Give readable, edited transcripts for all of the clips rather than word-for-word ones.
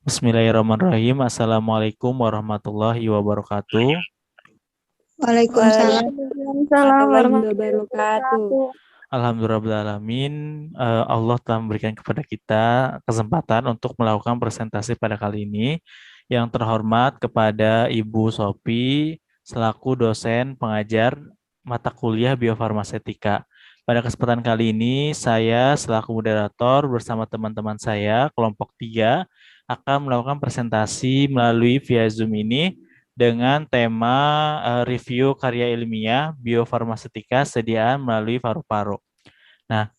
Bismillahirrahmanirrahim. Assalamualaikum warahmatullahi wabarakatuh. Waalaikumsalam Waalaikumsalam warahmatullahi warahmatullahi wabarakatuh. wabarakatuh. Alhamdulillahirrahmanirrahim. Allah telah memberikan kepada kita kesempatan untuk melakukan presentasi pada kali ini. Yang terhormat kepada Ibu Sopi selaku dosen pengajar mata kuliah biofarmasetika. Pada kesempatan kali ini, saya selaku moderator bersama teman-teman saya, kelompok 3, akan melakukan presentasi melalui via Zoom ini dengan tema review karya ilmiah biofarmasetika sediaan melalui paru-paru. Nah,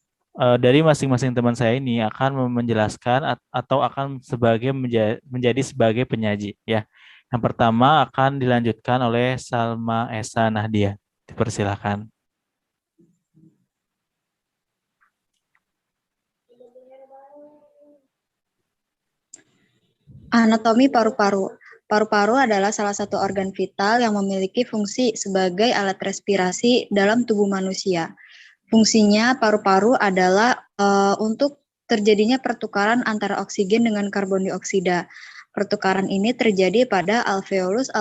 dari masing-masing teman saya ini akan menjelaskan atau akan menjadi sebagai penyaji ya. Yang pertama akan dilanjutkan oleh Salma Esa Nahdia. Dipersilakan. Anatomi paru-paru. Paru-paru adalah salah satu organ vital yang memiliki fungsi sebagai alat respirasi dalam tubuh manusia. Fungsinya paru-paru adalah untuk terjadinya pertukaran antara oksigen dengan karbon dioksida. Pertukaran ini terjadi pada alveolus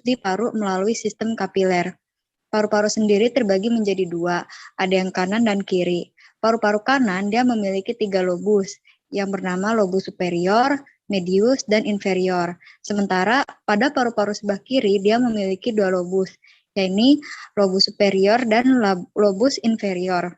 di paru melalui sistem kapiler. Paru-paru sendiri terbagi menjadi dua, ada yang kanan dan kiri. Paru-paru kanan dia memiliki 3 lobus, yang bernama lobus superior, medius, dan inferior. Sementara pada paru-paru sebelah kiri dia memiliki 2 lobus, yaitu lobus superior dan lobus inferior.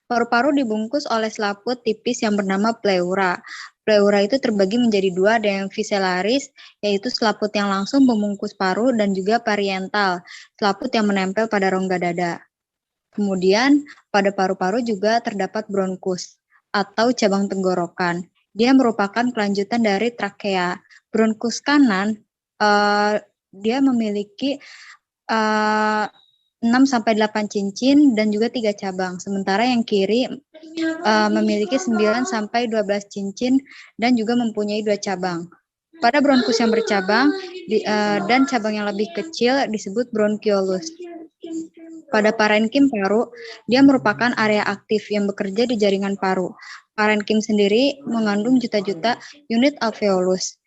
Paru-paru dibungkus oleh selaput tipis yang bernama pleura. Pleura itu terbagi menjadi dua, ada yang visceralis, yaitu selaput yang langsung membungkus paru, dan juga parietal, selaput yang menempel pada rongga dada. Kemudian, pada paru-paru juga terdapat bronkus, atau cabang tenggorokan. Dia merupakan kelanjutan dari trakea. Bronkus kanan, dia memiliki 6-8 cincin dan juga 3 cabang. Sementara yang kiri memiliki 9-12 cincin dan juga mempunyai 2 cabang. Pada bronkus yang bercabang dan cabang yang lebih kecil disebut bronchiolus. Pada parenkim paru, dia merupakan area aktif yang bekerja di jaringan paru. Parenkim sendiri mengandung juta-juta unit alveolus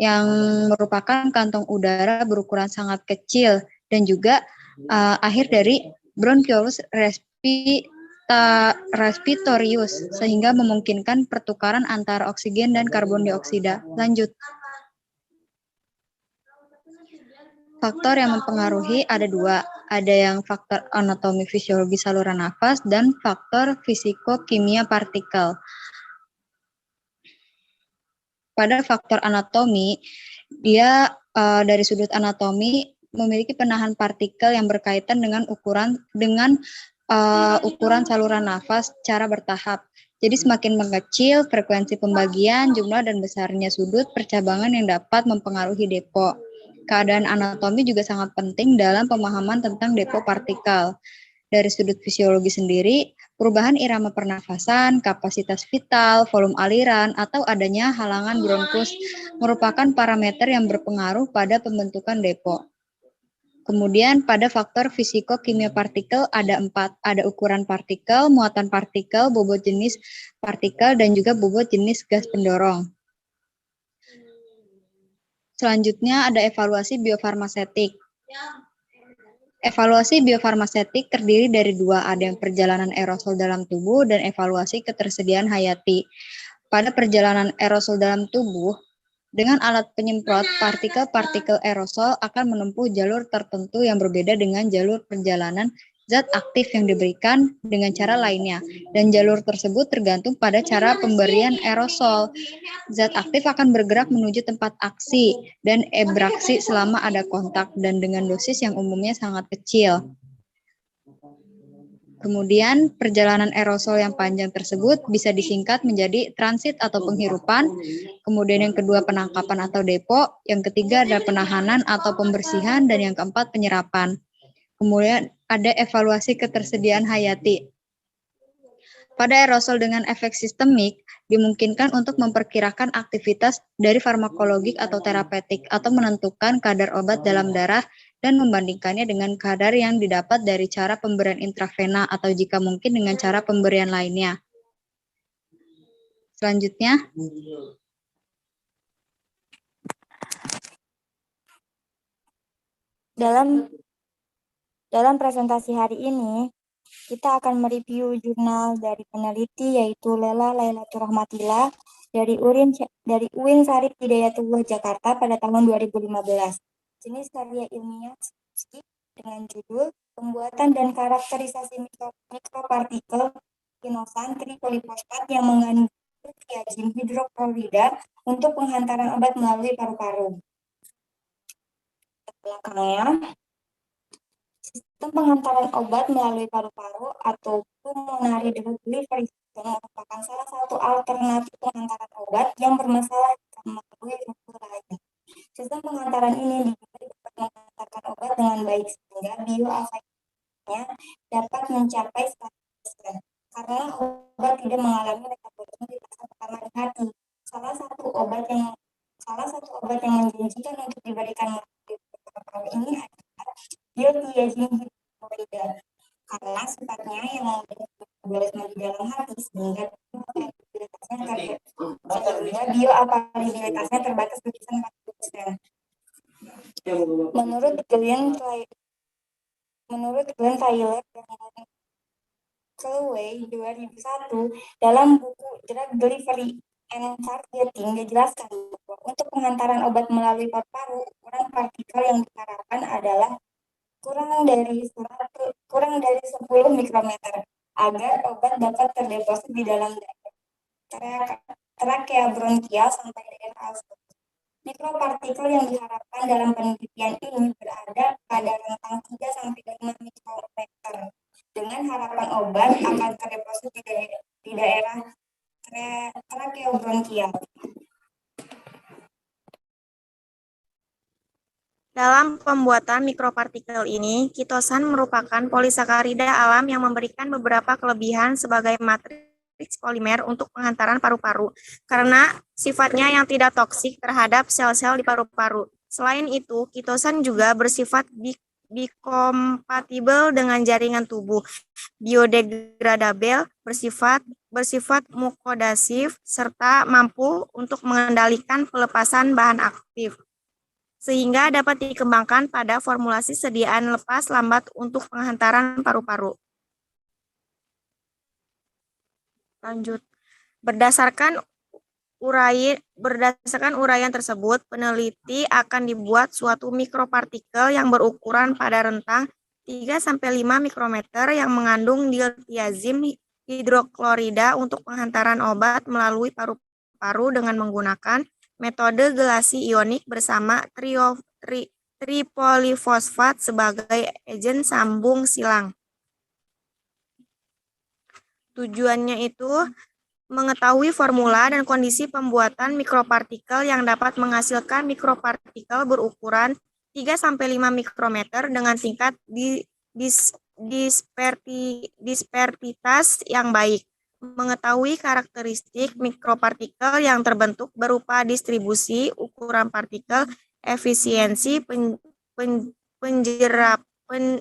yang merupakan kantong udara berukuran sangat kecil dan juga akhir dari bronchiolus respiratorius sehingga memungkinkan pertukaran antara oksigen dan karbon dioksida. Lanjut. Faktor yang mempengaruhi ada 2, ada yang faktor anatomi fisiologi saluran nafas dan faktor fisiko-kimia partikel. Pada faktor anatomi, dia dari sudut anatomi memiliki penahan partikel yang berkaitan dengan ukuran saluran nafas secara bertahap. Jadi semakin mengecil frekuensi pembagian, jumlah dan besarnya sudut percabangan yang dapat mempengaruhi depo. Keadaan anatomi juga sangat penting dalam pemahaman tentang depo partikel. Dari sudut fisiologi sendiri, perubahan irama pernafasan, kapasitas vital, volume aliran, atau adanya halangan bronkus merupakan parameter yang berpengaruh pada pembentukan depo. Kemudian pada faktor fisiko-kimia partikel ada 4, ada ukuran partikel, muatan partikel, bobot jenis partikel, dan juga bobot jenis gas pendorong. Selanjutnya ada evaluasi biofarmasetik. Evaluasi biofarmasetik terdiri dari 2, ada yang perjalanan aerosol dalam tubuh dan evaluasi ketersediaan hayati. Pada perjalanan aerosol dalam tubuh, dengan alat penyemprot, partikel-partikel aerosol akan menempuh jalur tertentu yang berbeda dengan jalur perjalanan zat aktif yang diberikan dengan cara lainnya, dan jalur tersebut tergantung pada cara pemberian aerosol. Zat aktif akan bergerak menuju tempat aksi dan ebraksi selama ada kontak dan dengan dosis yang umumnya sangat kecil. Kemudian perjalanan aerosol yang panjang tersebut bisa disingkat menjadi transit atau penghirupan. Kemudian yang kedua penangkapan atau depo. Yang ketiga adalah penahanan atau pembersihan. Dan yang keempat penyerapan. Kemudian ada evaluasi ketersediaan hayati. Pada aerosol dengan efek sistemik, dimungkinkan untuk memperkirakan aktivitas dari farmakologik atau terapeutik atau menentukan kadar obat dalam darah dan membandingkannya dengan kadar yang didapat dari cara pemberian intravena atau jika mungkin dengan cara pemberian lainnya. Selanjutnya, Dalam presentasi hari ini, kita akan mereview jurnal dari peneliti yaitu Lela Lailatul Rahmatillah dari UIN Syarif Hidayatullah Jakarta pada tahun 2015. Jenis karya ilmiah dengan judul Pembuatan dan Karakterisasi Mikropartikel Kinosan Tripolifosfat yang mengandung tiazim hidroklorida untuk penghantaran obat melalui paru-paru. Belakangnya, sistem penghantaran obat melalui paru-paru atau pulmonary drug delivery system merupakan salah satu alternatif penghantaran obat yang bermasalah melalui struktur lain. Sistem penghantaran ini diberi dapat menghantarkan obat dengan baik sehingga bioavailability-nya dapat mencapai 100% karena obat tidak mengalami metabolisme di fase pertama di hati. Salah satu obat yang menjanjikan untuk diberikan melalui paru-paru ini adalah diltiazem hidroklorida karena sifatnya yang memiliki metabolisme di dalam hati sehingga bioavailabilitasnya terbatas di kisaran 40%. Menurut Glenn Tyler dan Calloway 2001 dalam buku Drug Delivery and Targeting dijelaskan bahwa untuk penghantaran obat melalui paru-paru, ukuran partikel yang diharapkan adalah kurang dari 10 mikrometer agar obat dapat terdeposit di dalam trakea bronkial sampai daerah alveolus. Mikropartikel yang diharapkan dalam penelitian ini berada pada rentang 3-5 mikrometer dengan harapan obat akan terdeposit di daerah trakea bronkial. Dalam pembuatan mikropartikel ini, kitosan merupakan polisakarida alam yang memberikan beberapa kelebihan sebagai matriks polimer untuk penghantaran paru-paru, karena sifatnya yang tidak toksik terhadap sel-sel di paru-paru. Selain itu, kitosan juga bersifat bikompatibel dengan jaringan tubuh, biodegradabel, bersifat mukodasif, serta mampu untuk mengendalikan pelepasan bahan aktif, sehingga dapat dikembangkan pada formulasi sediaan lepas lambat untuk penghantaran paru-paru. Lanjut. Berdasarkan uraian tersebut, peneliti akan dibuat suatu mikropartikel yang berukuran pada rentang 3-5 mikrometer yang mengandung diltiazem hidroklorida untuk penghantaran obat melalui paru-paru dengan menggunakan metode gelasi ionik bersama tripolifosfat sebagai agen sambung silang. Tujuannya itu mengetahui formula dan kondisi pembuatan mikropartikel yang dapat menghasilkan mikropartikel berukuran 3-5 mikrometer dengan tingkat dispersitas yang baik. Mengetahui karakteristik mikropartikel yang terbentuk berupa distribusi, ukuran partikel, efisiensi penjerapan,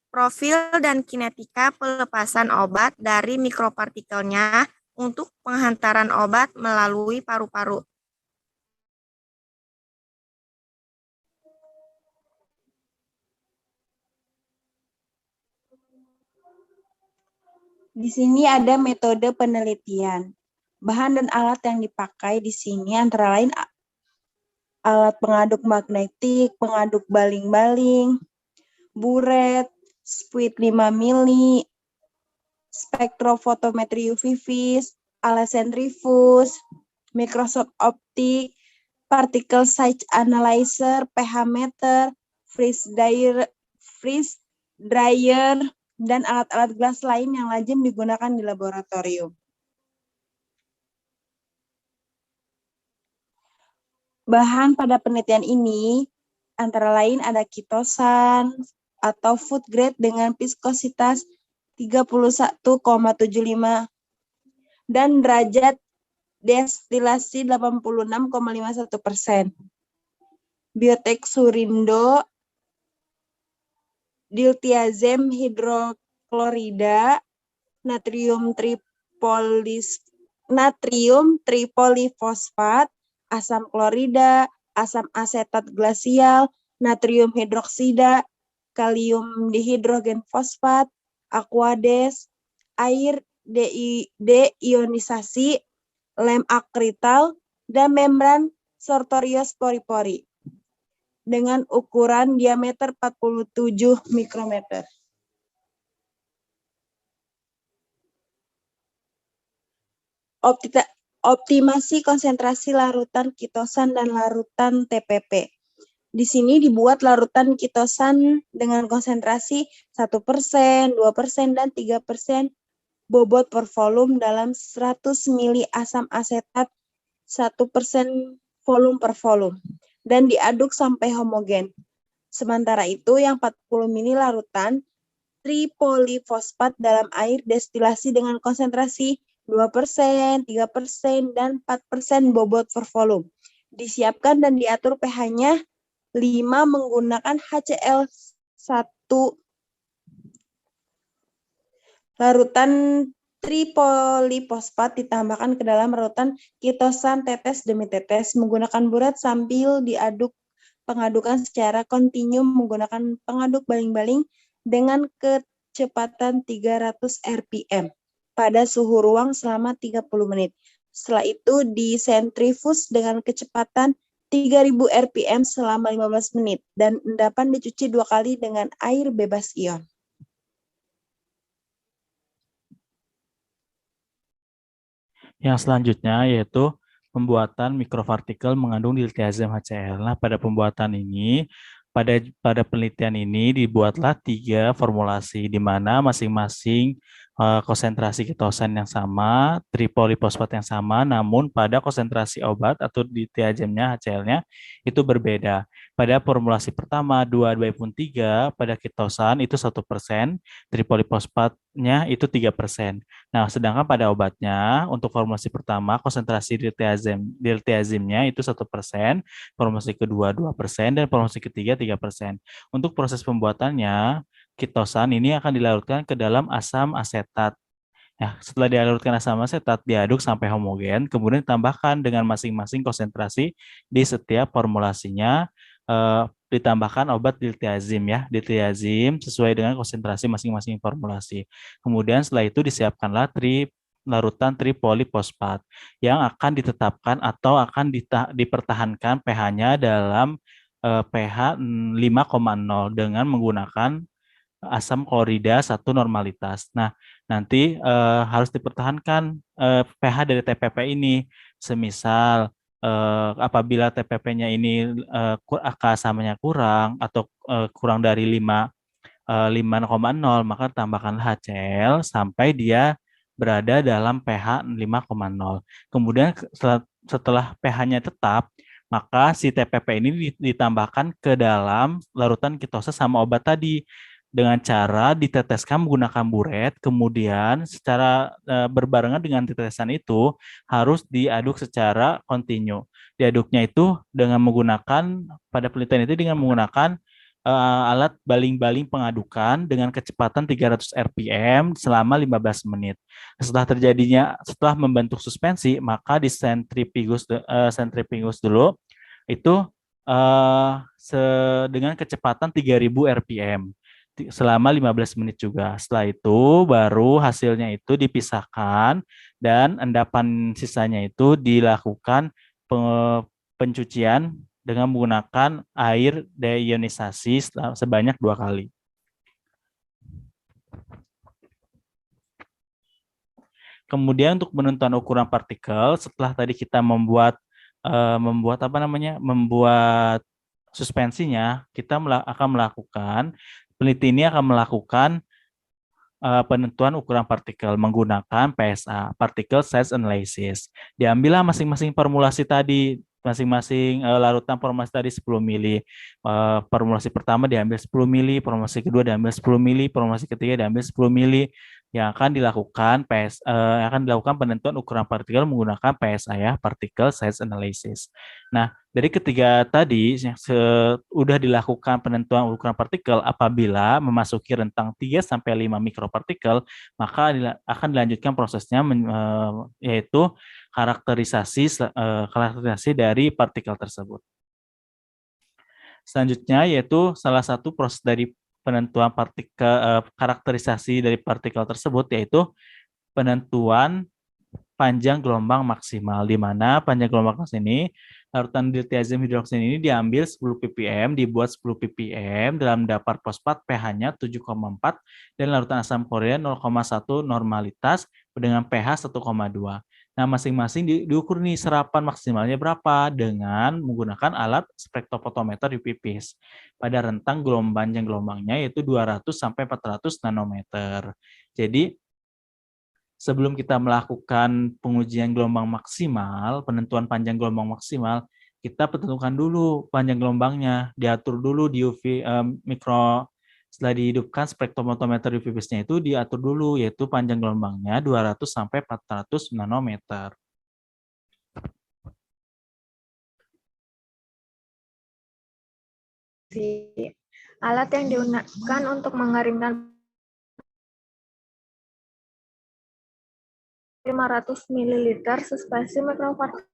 profil dan kinetika pelepasan obat dari mikropartikelnya untuk penghantaran obat melalui paru-paru. Di sini ada metode penelitian. Bahan dan alat yang dipakai di sini antara lain alat pengaduk magnetik, pengaduk baling-baling, buret, spuit 5 mili, spektrofotometri UV vis, alat sentrifus, mikroskop optik, particle size analyzer, pH meter, freeze dryer, dan alat-alat gelas lain yang lazim digunakan di laboratorium. Bahan pada penelitian ini antara lain ada kitosan atau food grade dengan viskositas 31,75 dan derajat destilasi 86,51%. Bioteksurindo, diltiazem hidroklorida, natrium tripolifosfat, asam klorida, asam asetat glasial, natrium hidroksida, kalium dihidrogen fosfat, aquades, air deionisasi, lem akrital, dan membran sartorius pori-pori dengan ukuran diameter 47 mikrometer. Optimasi konsentrasi larutan kitosan dan larutan TPP. Di sini dibuat larutan kitosan dengan konsentrasi 1%, 2%, dan 3% bobot per volume dalam 100 mili asam asetat 1% volume per volume dan diaduk sampai homogen. Sementara itu yang 40 mili larutan tripolifosfat dalam air destilasi dengan konsentrasi 2%, 3%, dan 4% bobot per volume. Disiapkan dan diatur pH-nya 5 menggunakan HCl1. Larutan tripolifosfat ditambahkan ke dalam larutan kitosan tetes demi tetes menggunakan buret sambil diaduk pengadukan secara kontinu menggunakan pengaduk baling-baling dengan kecepatan 300 rpm pada suhu ruang selama 30 menit. Setelah itu disentrifus dengan kecepatan 3000 rpm selama 15 menit dan endapan dicuci 2 kali dengan air bebas ion. Yang selanjutnya yaitu pembuatan mikropartikel mengandung diltiazem HCl. Nah, pada pembuatan ini, pada penelitian ini dibuatlah 3 formulasi di mana masing-masing konsentrasi kitosan yang sama, tripolifosfat yang sama, namun pada konsentrasi obat atau diltiazemnya HCl-nya itu berbeda. Pada formulasi pertama 2,3 pada kitosan itu 1%, tripolifosfatnya itu 3%. Nah, sedangkan pada obatnya untuk formulasi pertama konsentrasi diltiazimnya itu 1%, formulasi kedua 2%, dan formulasi ketiga 3%. Untuk proses pembuatannya, kitosan ini akan dilarutkan ke dalam asam asetat. Nah, setelah dilarutkan asam asetat, diaduk sampai homogen, kemudian ditambahkan dengan masing-masing konsentrasi di setiap formulasinya, ditambahkan obat diltiazim ya, diltiazim sesuai dengan konsentrasi masing-masing formulasi. Kemudian setelah itu disiapkanlah larutan tripolifosfat yang akan ditetapkan atau akan dipertahankan pH-nya dalam pH 5,0 dengan menggunakan asam klorida 1 normalitas. Nah, nanti harus dipertahankan pH dari TPP ini. Semisal apabila TPP-nya ini keasamanya kurang atau kurang dari 5,0, maka tambahkan HCl sampai dia berada dalam pH 5,0. Kemudian setelah pH-nya tetap, maka si TPP ini ditambahkan ke dalam larutan kitosa sama obat tadi dengan cara diteteskan menggunakan buret, kemudian secara berbarengan dengan tetesan itu harus diaduk secara kontinu. Diaduknya itu dengan menggunakan, pada penelitian itu dengan menggunakan alat baling-baling pengadukan dengan kecepatan 300 rpm selama 15 menit. Setelah membentuk suspensi, maka di sentrifugus dulu itu dengan kecepatan 3000 rpm selama 15 menit juga. Setelah itu baru hasilnya itu dipisahkan dan endapan sisanya itu dilakukan pencucian dengan menggunakan air deionisasi sebanyak 2 kali. Kemudian untuk penentuan ukuran partikel, setelah tadi kita membuat suspensinya, kita akan melakukan peneliti ini akan melakukan penentuan ukuran partikel menggunakan PSA, Particle Size Analysis. Diambillah masing-masing formulasi tadi, masing-masing larutan formulasi tadi 10 mili. Formulasi pertama diambil 10 mili, formulasi kedua diambil 10 mili, formulasi ketiga diambil 10 mili. Yang akan dilakukan penentuan ukuran partikel menggunakan PSA ya, Particle Size Analysis. Nah, dari ketiga tadi yang sudah dilakukan penentuan ukuran partikel apabila memasuki rentang 3 sampai 5 mikropartikel, maka akan dilanjutkan prosesnya yaitu karakterisasi dari partikel tersebut. Selanjutnya yaitu salah satu proses dari penentuan partikel karakterisasi dari partikel tersebut yaitu penentuan panjang gelombang maksimal, di mana panjang gelombang maksimal ini larutan diltiazem hidroksin ini diambil 10 ppm, dibuat 10 ppm dalam dapar fosfat pH-nya 7,4 dan larutan asam korea 0,1 normalitas dengan pH 1,2. Nah, masing-masing diukur nih serapan maksimalnya berapa dengan menggunakan alat spektrofotometer UV-Vis pada rentang panjang gelombangnya yaitu 200 sampai 400 nanometer. Jadi sebelum kita melakukan pengujian gelombang maksimal, penentuan panjang gelombang maksimal, kita tentukan dulu panjang gelombangnya, diatur dulu di UV mikro. Setelah dihidupkan spektrofotometer UV-Vis-nya itu diatur dulu, yaitu panjang gelombangnya 200 sampai 400 nanometer. Alat yang digunakan untuk mengeringkan 500 ml suspensi mikropartikel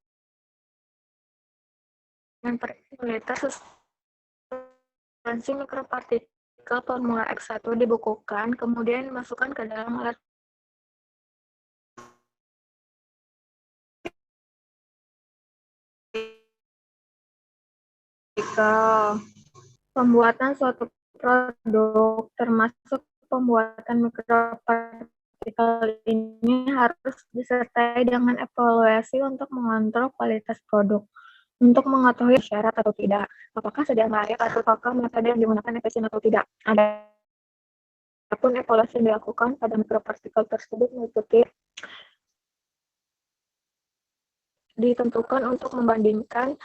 per liter suspensi mikropartikel formula X1 dibukukan, kemudian dimasukkan ke dalam alat pembuatan suatu produk termasuk pembuatan mikropartikel ini harus disertai dengan evaluasi untuk mengontrol kualitas produk. Untuk mengetahui syarat atau tidak, apakah sedang layak atau apakah metode yang digunakan efisien atau tidak. Adapun evaluasi yang dilakukan pada mikropartikel tersebut meliputi ditentukan untuk membandingkan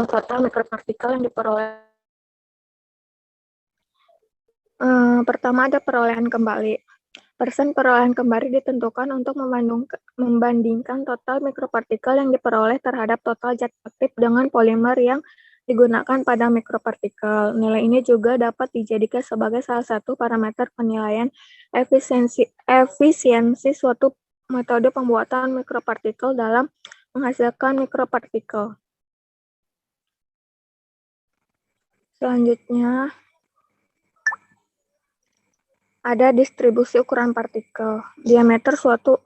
total mikropartikel yang diperoleh. Pertama ada perolehan kembali. Persen perolehan kembali ditentukan untuk membandingkan total mikropartikel yang diperoleh terhadap total zat aktif dengan polimer yang digunakan pada mikropartikel. Nilai ini juga dapat dijadikan sebagai salah satu parameter penilaian efisiensi suatu metode pembuatan mikropartikel dalam menghasilkan mikropartikel. Selanjutnya, ada distribusi ukuran partikel. Diameter suatu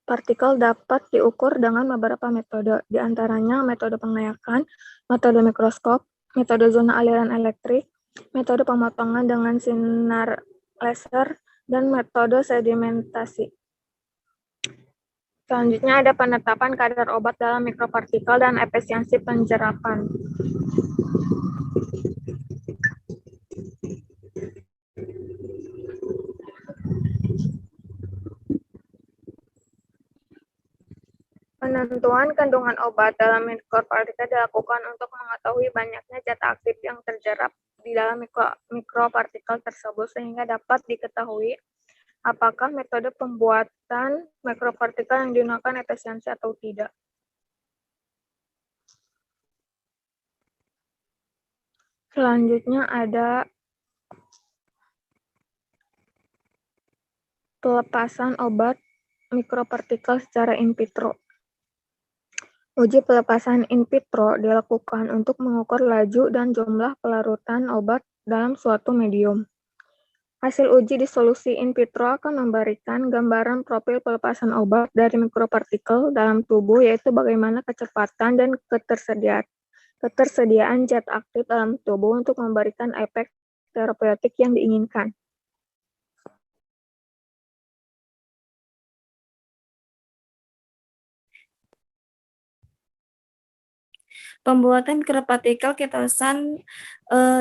partikel dapat diukur dengan beberapa metode, di antaranya metode pengayakan, metode mikroskop, metode zona aliran elektrik, metode pemotongan dengan sinar laser, dan metode sedimentasi. Selanjutnya ada penetapan kadar obat dalam mikropartikel dan efisiensi penjerapan. Penentuan kandungan obat dalam mikropartikel dilakukan untuk mengetahui banyaknya zat aktif yang terjerap di dalam mikropartikel tersebut sehingga dapat diketahui apakah metode pembuatan mikropartikel yang digunakan efisiensi atau tidak. Selanjutnya ada pelepasan obat mikropartikel secara in vitro. Uji pelepasan in vitro dilakukan untuk mengukur laju dan jumlah pelarutan obat dalam suatu medium. Hasil uji di solusi in vitro akan memberikan gambaran profil pelepasan obat dari mikropartikel dalam tubuh, yaitu bagaimana kecepatan dan ketersediaan zat aktif dalam tubuh untuk memberikan efek terapeutik yang diinginkan. Pembuatan mikropartikel ketosan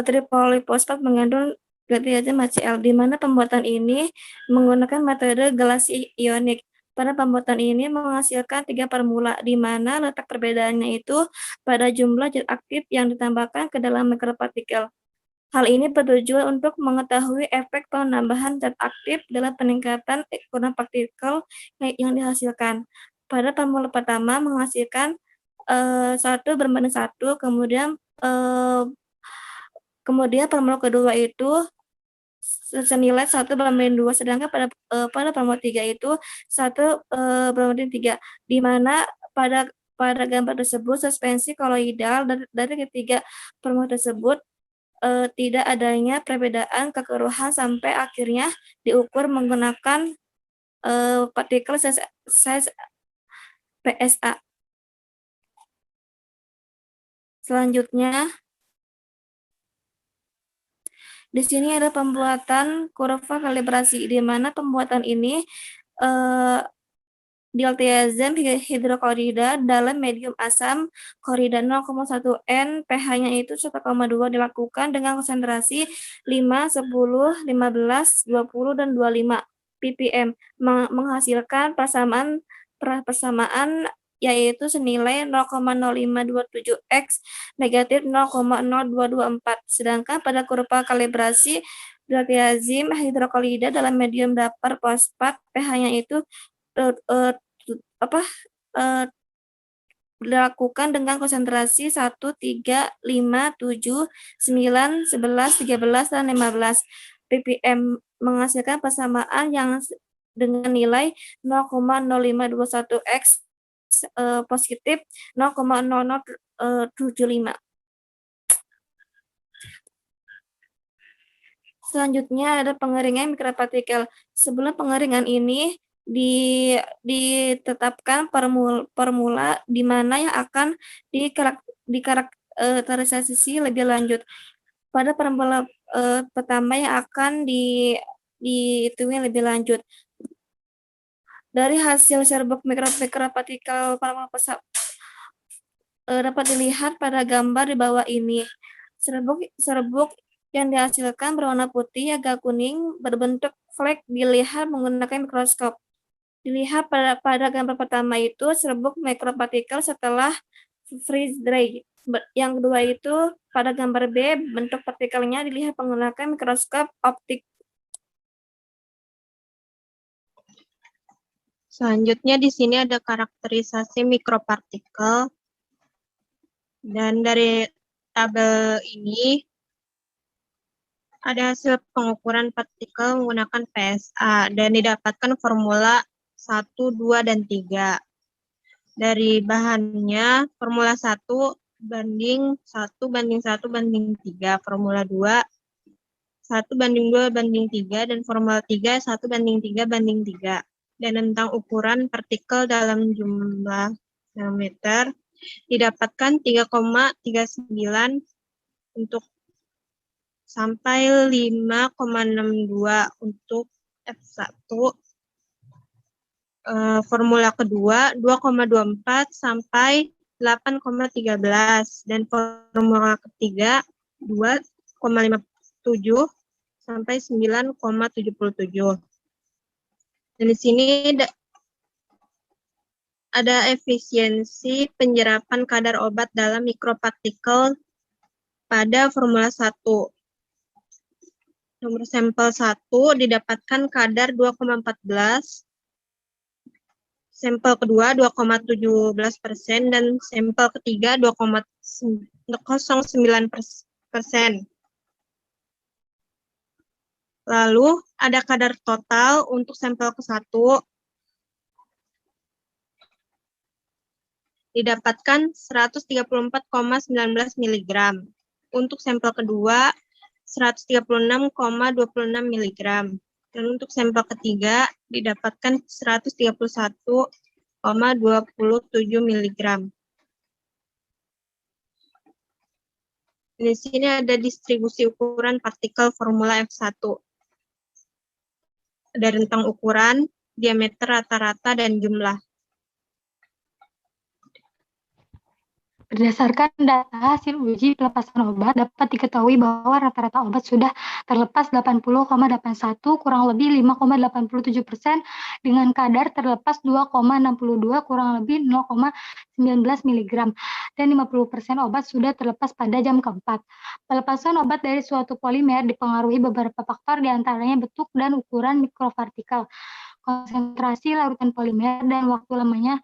tripolifosfat mengandung diltiazem HCl, di mana pembuatan ini menggunakan metode gelasi ionik. Pada pembuatan ini menghasilkan 3 formula, di mana letak perbedaannya itu pada jumlah zat aktif yang ditambahkan ke dalam mikropartikel. Hal ini bertujuan untuk mengetahui efek penambahan zat aktif dalam peningkatan ukuran partikel yang dihasilkan. Pada formula pertama menghasilkan 1 berbanding 1, kemudian formula kedua itu senilai 1 berbanding 2, sedangkan pada formula 3 itu 1 berbanding 3, di mana pada Pada gambar tersebut, suspensi koloidal dari ketiga formula tersebut tidak adanya perbedaan kekeruhan sampai akhirnya diukur menggunakan partikel size PSA. Selanjutnya, di sini ada pembuatan kurva kalibrasi, di mana pembuatan ini diltiazem hidroklorida dalam medium asam klorida 0,1 N, pH-nya itu 1,2 dilakukan dengan konsentrasi 5, 10, 15, 20, dan 25 ppm, menghasilkan persamaan yaitu senilai 0,0527 X negatif 0,0224. Sedangkan pada kurva kalibrasi diltiazem hidroklorida dalam medium datar fosfat, pH-nya itu dilakukan dengan konsentrasi 1, 3, 5, 7, 9, 11, 13, dan 15 ppm, menghasilkan persamaan yang dengan nilai 0,0521 X positif 0,0075. Selanjutnya ada pengeringan mikropartikel. Sebelum pengeringan ini ditetapkan formula di mana yang akan dikarakterisasi lebih lanjut. Pada formula pertama yang akan dihitungin lebih lanjut. Dari hasil serbuk mikropartikel dapat dilihat pada gambar di bawah ini. Serbuk yang dihasilkan berwarna putih agak kuning berbentuk flek dilihat menggunakan mikroskop. Dilihat pada gambar pertama itu serbuk mikropartikel setelah freeze dry. Yang kedua itu pada gambar B, bentuk partikelnya dilihat menggunakan mikroskop optik. Selanjutnya di sini ada karakterisasi mikropartikel. Dan dari tabel ini ada hasil pengukuran partikel menggunakan PSA dan didapatkan formula 1, 2, dan 3. Dari bahannya, formula 1 banding 1 banding 1 banding 3, formula 2 1 banding 2 banding 3, dan formula 3 1 banding 3 banding 3. Dan tentang ukuran partikel dalam jumlah nanometer, didapatkan 3,39 untuk sampai 5,62 untuk F1. Formula kedua 2,24 sampai 8,13 dan formula ketiga 2,57 sampai 9,77. Dan di sini ada efisiensi penyerapan kadar obat dalam mikropartikel pada formula 1. Nomor sampel 1 didapatkan kadar 2,14, sampel kedua 2,17% dan sampel ketiga 2,09%. Lalu ada kadar total untuk sampel ke-1 didapatkan 134,19 mg. Untuk sampel kedua 136,26 mg. Dan untuk sampel ketiga didapatkan 131,27 mg. Di sini ada distribusi ukuran partikel formula F1. Ada rentang ukuran, diameter rata-rata, dan jumlah. Berdasarkan data hasil uji pelepasan obat, dapat diketahui bahwa rata-rata obat sudah terlepas 80,81 kurang lebih 5,87% dengan kadar terlepas 2,62 kurang lebih 0,19 mg dan 50% obat sudah terlepas pada jam keempat. Pelepasan obat dari suatu polimer dipengaruhi beberapa faktor diantaranya bentuk dan ukuran mikropartikel, konsentrasi larutan polimer, dan waktu lamanya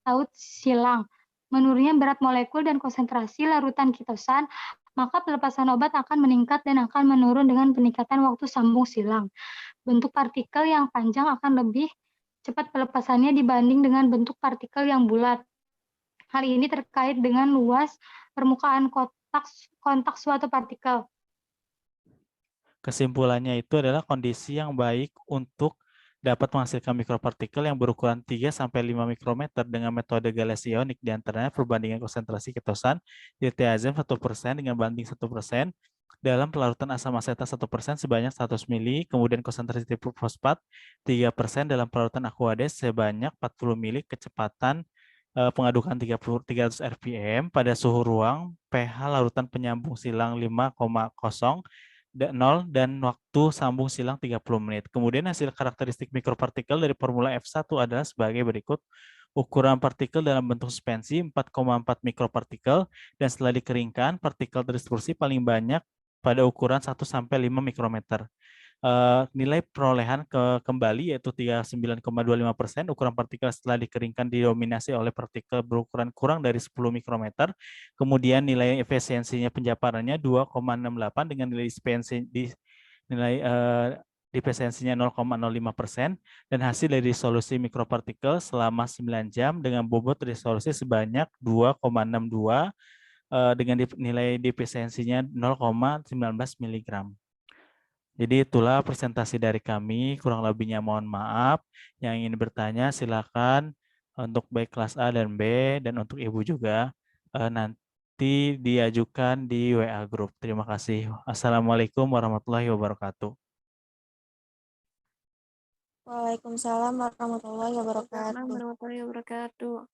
laut silang. Menurunnya berat molekul dan konsentrasi larutan kitosan, maka pelepasan obat akan meningkat dan akan menurun dengan peningkatan waktu sambung silang. Bentuk partikel yang panjang akan lebih cepat pelepasannya dibanding dengan bentuk partikel yang bulat. Hal ini terkait dengan luas permukaan kontak suatu partikel. Kesimpulannya itu adalah kondisi yang baik untuk dapat menghasilkan mikropartikel yang berukuran 3-5 mikrometer dengan metode Galeas ionik, diantaranya perbandingan konsentrasi ketosan diltiazem 1% dengan banding 1% dalam pelarutan asam asetat 1% sebanyak 100 mili, kemudian konsentrasi fosfat 3% dalam pelarutan aquades sebanyak 40 mili, kecepatan pengadukan 300 rpm pada suhu ruang, pH larutan penyambung silang 5,0 0 dan waktu sambung silang 30 menit. Kemudian hasil karakteristik mikropartikel dari formula F1 adalah sebagai berikut. Ukuran partikel dalam bentuk suspensi 4,4 mikropartikel dan setelah dikeringkan, partikel terdispersi paling banyak pada ukuran 1-5 mikrometer. Nilai perolehan kembali yaitu 39,25%. Ukuran partikel setelah dikeringkan didominasi oleh partikel berukuran kurang dari 10 mikrometer. Kemudian nilai efisiensinya penjaparannya 2,68 dengan nilai efisiensinya 0,05% dan hasil dari solusi mikropartikel selama 9 jam dengan bobot resolusi sebanyak 2,62 dengan nilai efisiensinya 0,19 mg. Jadi itulah presentasi dari kami, kurang lebihnya mohon maaf. Yang ingin bertanya silakan untuk baik kelas A dan B, dan untuk Ibu juga nanti diajukan di WA Group. Terima kasih. Assalamualaikum warahmatullahi wabarakatuh. Waalaikumsalam warahmatullahi wabarakatuh. Warahmatullahi wabarakatuh.